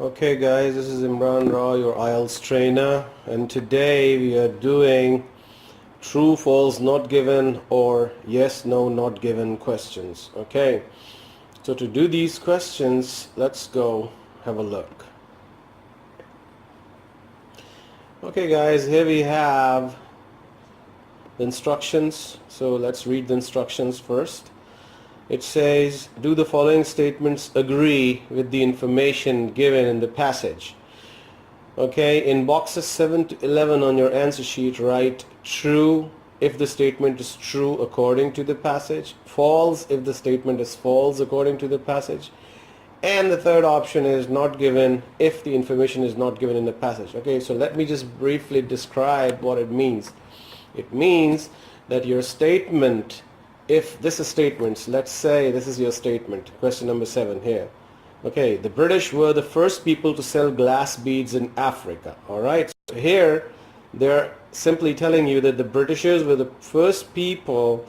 Okay guys, this is Imran Rao, your IELTS trainer, and today we are doing true, false, not given, or yes, no, not given questions. Okay, so to do these questions, let's go have a look. Okay guys, here we have the instructions. So let's read the instructions first. It says, do the following statements agree with the information given in the passage? Okay, in boxes 7 to 11 on your answer sheet, write true if the statement is true according to the passage, false if the statement is false according to the passage, and the third option is not given if the information is not given in the passage. Okay, so let me just briefly describe what it means. It means that your statement, if this is statements, let's say this is your statement, question number 7 here. Okay, the British were the first people to sell glass beads in Africa. Alright, so here they're simply telling you that the Britishers were the first people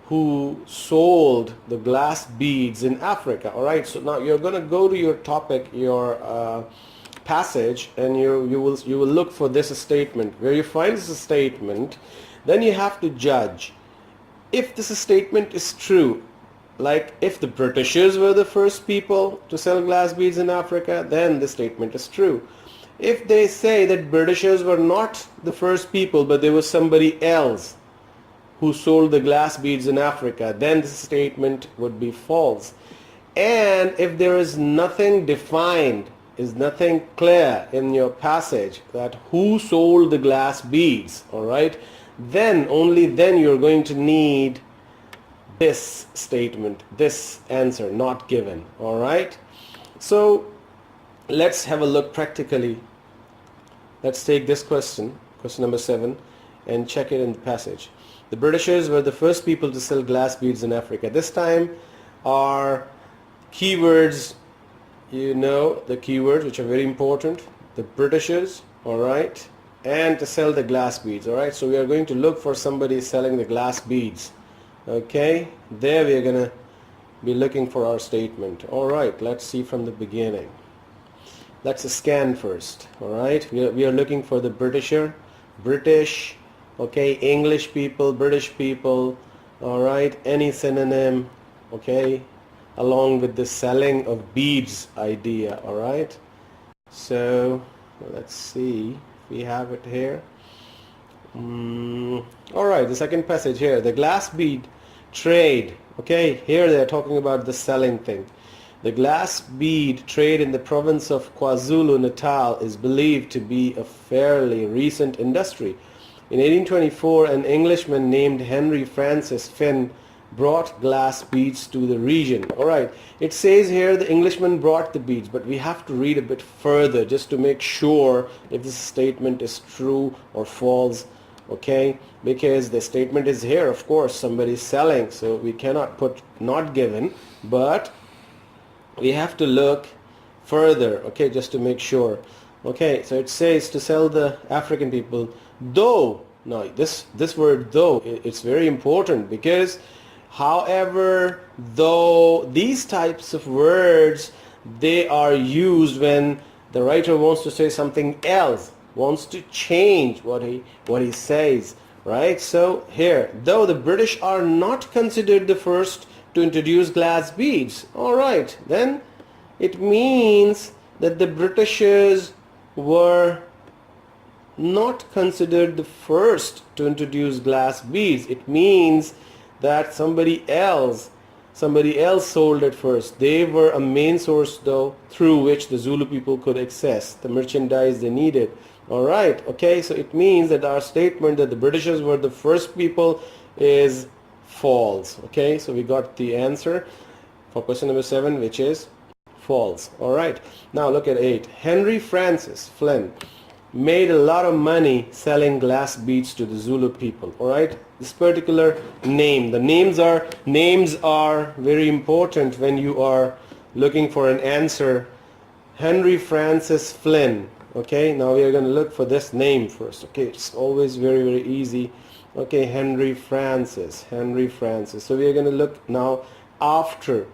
who sold the glass beads in Africa. Alright, so now you're going to go to your topic, your passage, and you will look for this statement. Where you find this statement, then you have to judge if this statement is true. Like if the Britishers were the first people to sell glass beads in Africa, then the statement is true. If they say that Britishers were not the first people, but there was somebody else who sold the glass beads in Africa, then the statement would be false. And if there is nothing defined, is nothing clear in your passage that who sold the glass beads, alright, then only then you're going to need this statement, this answer, not given. Alright, so let's have a look practically. Let's take this question number 7, and check it in the passage. The Britishers were the first people to sell glass beads in Africa. This time our keywords, you know the keywords which are very important, the Britishers, alright, and to sell the glass beads. Alright, so we are going to look for somebody selling the glass beads. Okay, there we are going to be looking for our statement. Alright, let's see from the beginning. Let's scan first. Alright, we are looking for the Britisher, British, okay, English people, British people, alright, any synonym, okay, along with the selling of beads idea. Alright, so let's see. We have it here. Alright, the second passage here, the glass bead trade. Okay, here they're talking about the selling thing. The glass bead trade in the province of KwaZulu-Natal is believed to be a fairly recent industry. In 1824, an Englishman named Henry Francis Finn brought glass beads to the region. Alright, it says here the Englishman brought the beads, but we have to read a bit further just to make sure if this statement is true or false. Okay, because the statement is here, of course somebody is selling, so we cannot put not given, but we have to look further, okay, just to make sure. Okay, so it says to sell the African people, though. Now this word though, it's very important, because however, though, these types of words, they are used when the writer wants to say something else, wants to change what he says, right? So here, though the British are not considered the first to introduce glass beads, alright, then it means that the Britishers were not considered the first to introduce glass beads. It means that somebody else sold it first. They were a main source though through which the Zulu people could access the merchandise they needed. Alright, okay, so it means that our statement that the Britishers were the first people is false. Okay, so we got the answer for question number 7, which is false. Alright, now look at 8. Henry Francis Flynn made a lot of money selling glass beads to the Zulu people. Alright, this particular name, the names are very important when you are looking for an answer. Henry Francis Flynn. Okay, now we are going to look for this name first. Okay, it's always very, very easy. Okay, Henry Francis. So we are going to look now after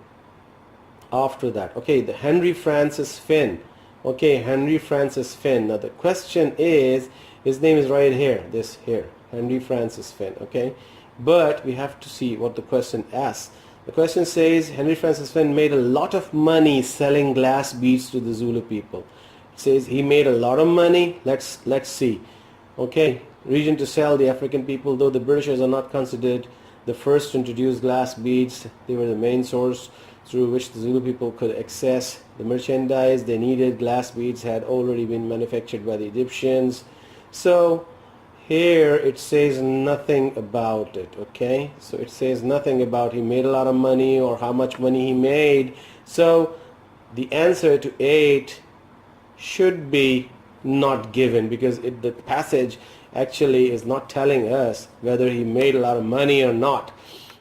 that. Okay, the Henry Francis Finn. Okay, Henry Francis Finn. Now the question is, his name is right here, this here, Henry Francis Finn, okay? But we have to see what the question asks. The question says, Henry Francis Finn made a lot of money selling glass beads to the Zulu people. It says he made a lot of money. Let's see. Okay, region to sell the African people. Though the Britishers are not considered the first to introduce glass beads, they were the main source through which the Zulu people could access the merchandise they needed. Glass beads had already been manufactured by the Egyptians. So here it says nothing about it, okay? So it says nothing about he made a lot of money or how much money he made. So the answer to 8 should be not given, because the passage actually is not telling us whether he made a lot of money or not.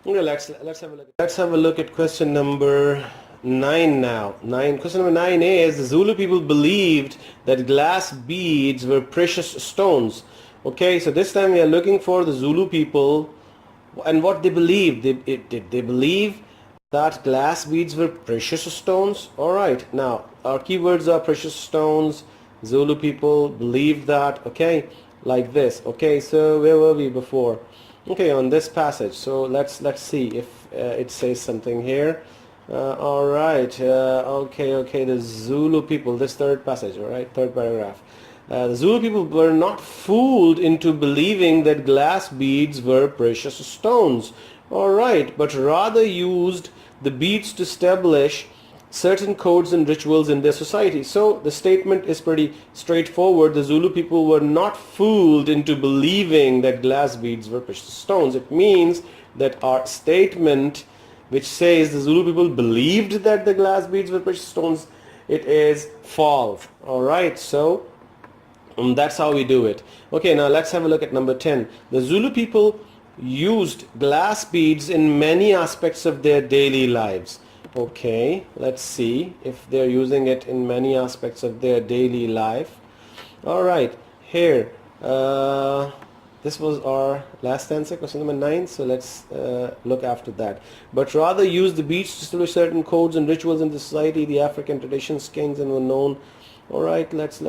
Okay, let's have a look. Let's have a look at question number 9 now. Question number 9 is, the Zulu people believed that glass beads were precious stones. Okay, so this time we are looking for the Zulu people and what they believed. Did they believe that glass beads were precious stones? Alright, now our keywords are precious stones. Zulu people believed that, okay, like this. Okay, so where were we before? Okay, on this passage. So let's see if it says something here. Alright, okay, the Zulu people, this third passage, alright, third paragraph. The Zulu people were not fooled into believing that glass beads were precious stones, alright, but rather used the beads to establish certain codes and rituals in their society. So the statement is pretty straightforward. The Zulu people were not fooled into believing that glass beads were precious stones. It means that our statement which says the Zulu people believed that the glass beads were precious stones, it is false. Alright, so that's how we do it. Okay, now let's have a look at number 10. The Zulu people used glass beads in many aspects of their daily lives. Okay, let's see if they're using it in many aspects of their daily life. Alright, here, this was our last answer, question number 9, so let's look after that. But rather use the beads to establish certain codes and rituals in the society, the African traditions, kings, and were known. Alright, let's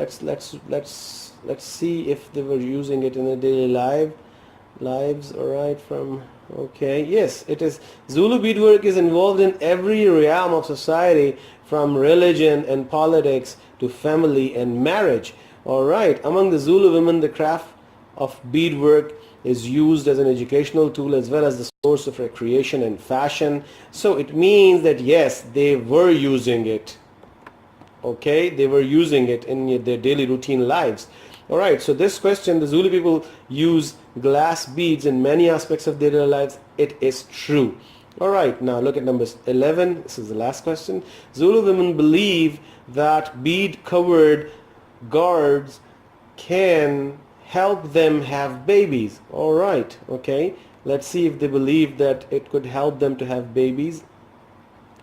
see if they were using it in their daily lives. Alright, from okay, yes, it is. Zulu beadwork is involved in every realm of society, from religion and politics to family and marriage. Alright, among the Zulu women, the craft of beadwork is used as an educational tool as well as the source of recreation and fashion. So it means that yes, they were using it. Okay, they were using it in their daily routine lives. Alright, so this question, the Zulu people use glass beads in many aspects of their daily lives. It is true. Alright, now look at number 11. This is the last question. Zulu women believe that bead covered gourds can help them have babies. Alright, okay, let's see if they believe that it could help them to have babies.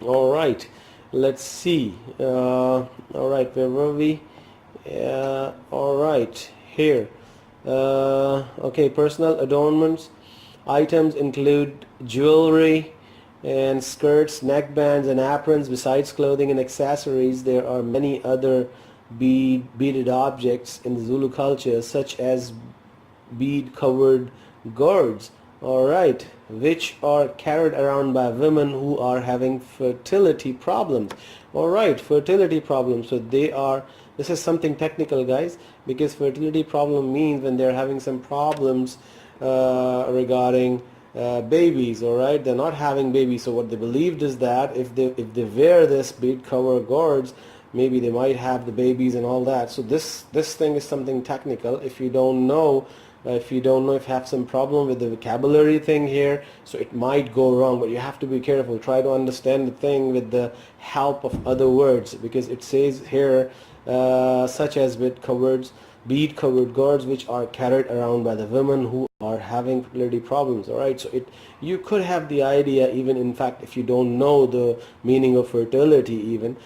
Alright, let's see. Alright, where were we? Alright, here. Okay, personal adornments. Items include jewelry and skirts, neckbands and aprons. Besides clothing and accessories, there are many other beaded objects in the Zulu culture, such as bead-covered gourds, alright, which are carried around by women who are having fertility problems. Alright, fertility problems. So this is something technical, guys, because fertility problem means when they're having some problems regarding babies. Alright, they're not having babies. So what they believed is that if they wear this bead cover gourds, maybe they might have the babies and all that. So this thing is something technical. If you don't know, if you have some problem with the vocabulary thing here, so it might go wrong, but you have to be careful. Try to understand the thing with the help of other words, because it says here such as bead covered gourds, which are carried around by the women who are having fertility problems. Alright, so you could have the idea, even in fact if you don't know the meaning of fertility, even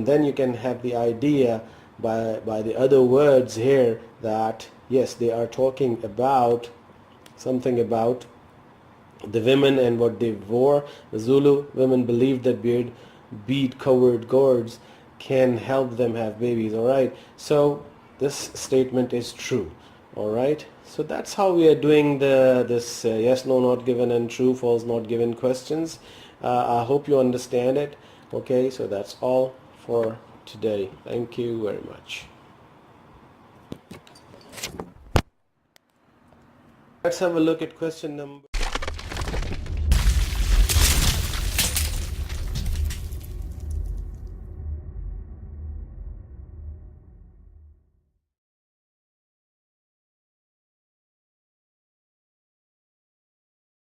then you can have the idea by the other words here that yes, they are talking about something about the women and what they wore. The Zulu women believed that bead covered gourds can help them have babies. All right, so this statement is true. All right, so that's how we are doing this yes, no, not given and true, false, not given questions. I hope you understand it. Okay, so that's all for today. Thank you very much. Let's have a look at question number